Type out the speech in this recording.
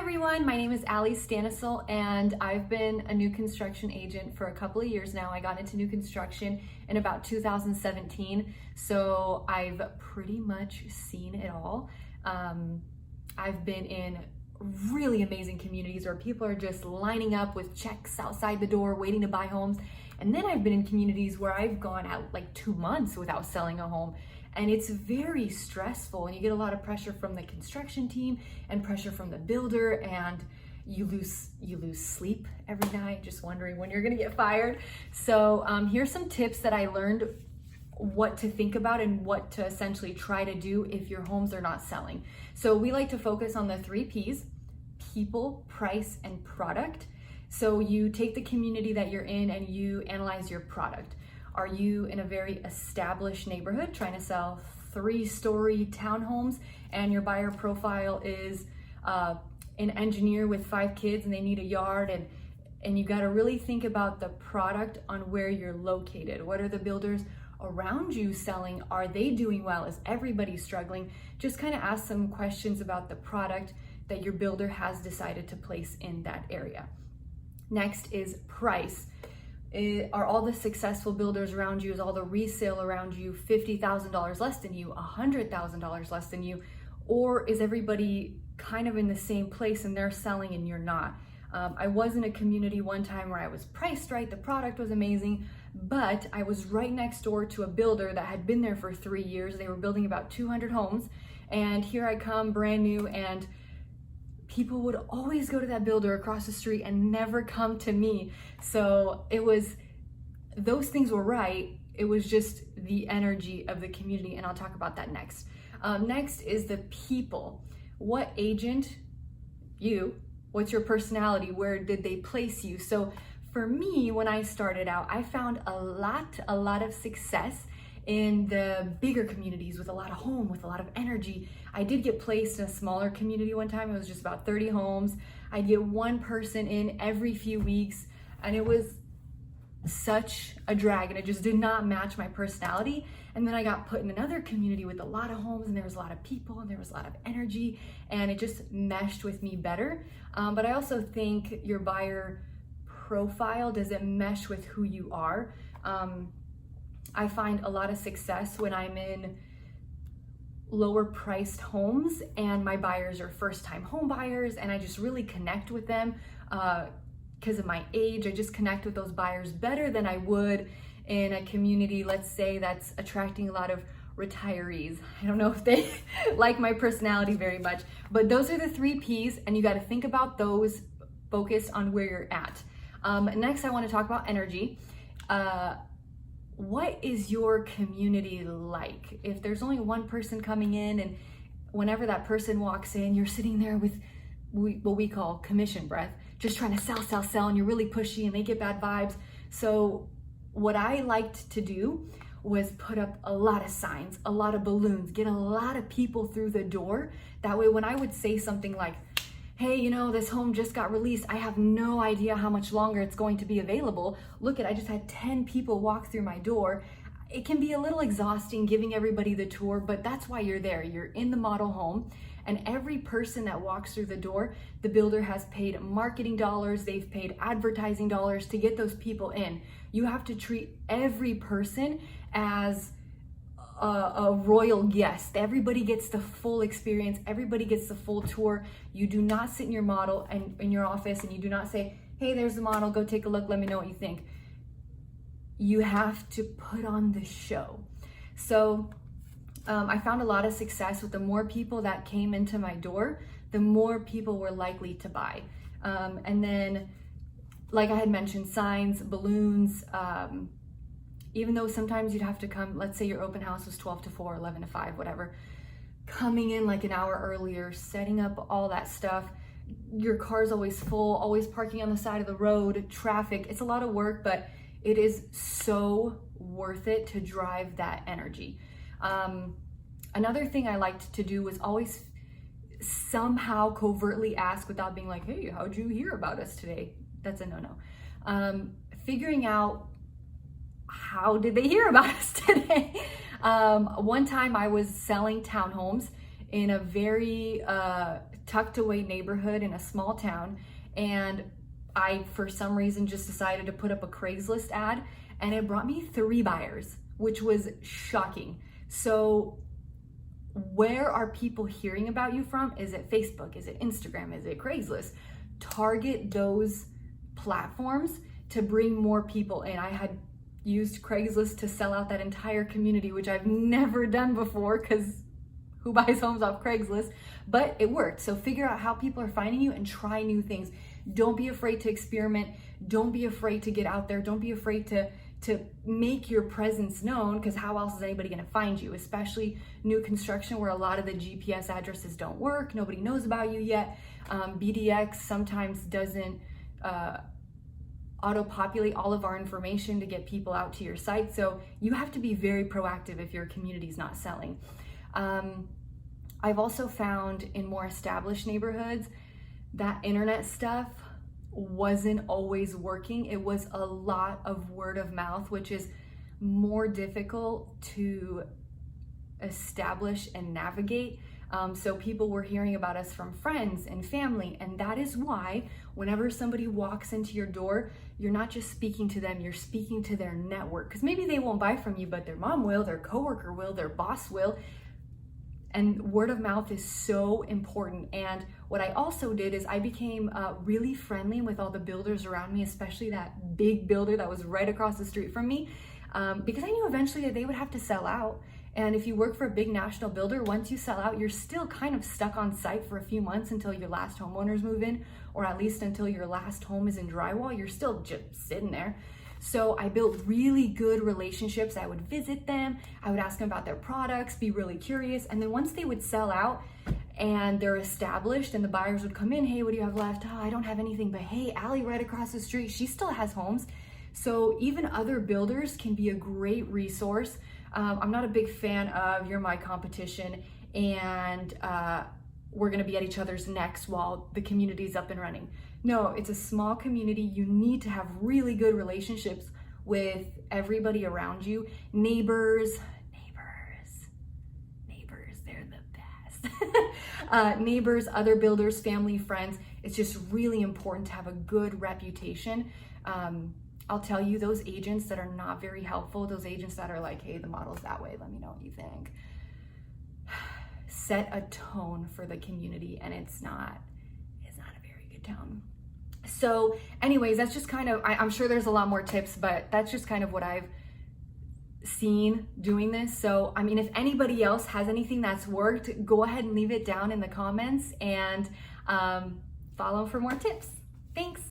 everyone, my name is Allie Stanisel and I've been a new construction agent for a couple of years now. I got into new construction in about 2017, so I've pretty much seen it all. I've been in really amazing communities where people are just lining up with checks outside the door waiting to buy homes. And then I've been in communities where I've gone out like 2 months without selling a home. And it's very stressful, and you get a lot of pressure from the construction team and pressure from the builder, and you lose sleep every night just wondering when you're gonna get fired. So here's some tips that I learned what to think about and what to essentially try to do if your homes are not selling. So we like to focus on the 3 P's: people, price, and product. So you take the community that you're in and you analyze your product. Are you in a very established neighborhood trying to sell 3-story townhomes, and your buyer profile is an engineer with 5 kids and they need a yard, and you got to really think about the product on where you're located. What are the builders around you selling? Are they doing well? Is everybody struggling? Just kind of ask some questions about the product that your builder has decided to place in that area. Next is price. Are all the successful builders around you, is all the resale around you $50,000 less than you, $100,000 less than you, or is everybody kind of in the same place and they're selling and you're not? I was in a community one time where I was priced right, the product was amazing, but I was right next door to a builder that had been there for 3 years. They were building about 200 homes, and here I come brand new, and people would always go to that builder across the street and never come to me. So those things were right. It was just the energy of the community, and I'll talk about that next. Next is the people. What agent, what's your personality? Where did they place you? So for me, when I started out, I found a lot of success in the bigger communities with a lot of home, with a lot of energy. I did get placed in a smaller community one time. It was just about 30 homes. I'd get one person in every few weeks, and it was such a drag, and it just did not match my personality. And then I got put in another community with a lot of homes, and there was a lot of people, and there was a lot of energy, and it just meshed with me better. But I also think your buyer profile doesn't mesh with who you are. I find a lot of success when I'm in lower priced homes and my buyers are first time home buyers, and I just really connect with them because of my age. I just connect with those buyers better than I would in a community, let's say, that's attracting a lot of retirees. I don't know if they like my personality very much, but those are the 3 P's, and you got to think about those, focus on where you're at. Next, I want to talk about energy. What is your community like? If there's only one person coming in, and whenever that person walks in, you're sitting there with what we call commission breath, just trying to sell, and you're really pushy and they get bad vibes. So what I liked to do was put up a lot of signs, a lot of balloons, get a lot of people through the door. That way, when I would say something like, hey, this home just got released, I have no idea how much longer it's going to be available. Look I just had 10 people walk through my door. It can be a little exhausting giving everybody the tour, but that's why you're there. You're in the model home, and every person that walks through the door, the builder has paid marketing dollars, they've paid advertising dollars to get those people in. You have to treat every person as a royal guest. Everybody gets the full experience. Everybody gets the full tour. You do not sit in your model and in your office and you do not say, hey, there's the model, go take a look, let me know what you think. You have to put on the show. So I found a lot of success with the more people that came into my door, the more people were likely to buy. And then, like I had mentioned, signs, balloons, even though sometimes you'd have to come, let's say your open house was 12 to 4, 11 to 5, whatever, coming in like an hour earlier, setting up all that stuff. Your car's always full, always parking on the side of the road, traffic. It's a lot of work, but it is so worth it to drive that energy. Another thing I liked to do was always somehow covertly ask without being like, hey, how'd you hear about us today? That's a no-no. Figuring out, how did they hear about us today? One time I was selling townhomes in a very tucked away neighborhood in a small town, and I, for some reason, just decided to put up a Craigslist ad, and it brought me 3 buyers, which was shocking. So where are people hearing about you from? Is it Facebook? Is it Instagram? Is it Craigslist? Target those platforms to bring more people in. I had used Craigslist to sell out that entire community, which I've never done before, because who buys homes off Craigslist? But it worked. So figure out how people are finding you and try new things. Don't be afraid to experiment. Don't be afraid to get out there. Don't be afraid to make your presence known, because how else is anybody going to find you, especially new construction where a lot of the GPS addresses don't work. Nobody knows about you yet. BDX sometimes doesn't auto-populate all of our information to get people out to your site. So you have to be very proactive if your community's not selling. I've also found in more established neighborhoods that internet stuff wasn't always working. It was a lot of word of mouth, which is more difficult to establish and navigate. So people were hearing about us from friends and family, and that is why whenever somebody walks into your door, you're not just speaking to them, you're speaking to their network, because maybe they won't buy from you, but their mom will, their coworker will, their boss will. And word of mouth is so important. And what I also did is I became really friendly with all the builders around me, especially that big builder that was right across the street from me, because I knew eventually that they would have to sell out. And if you work for a big national builder, once you sell out, you're still kind of stuck on site for a few months until your last homeowners move in, or at least until your last home is in drywall. You're still just sitting there. So I built really good relationships. I would visit them, I would ask them about their products, be really curious. And then once they would sell out and they're established and the buyers would come in, hey, what do you have left? Oh, I don't have anything, but hey, Allie right across the street, she still has homes. So even other builders can be a great resource. I'm not a big fan of you're my competition and we're gonna be at each other's necks while the community's up and running. No, it's a small community. You need to have really good relationships with everybody around you. Neighbors, they're the best. Neighbors, other builders, family, friends. It's just really important to have a good reputation. I'll tell you, those agents that are not very helpful, those agents that are like, hey, the model's that way, let me know what you think. Set a tone for the community, and it's not a very good tone. So anyways, that's just kind of, I'm sure there's a lot more tips, but that's just kind of what I've seen doing this. So, I mean, if anybody else has anything that's worked, go ahead and leave it down in the comments and follow for more tips. Thanks.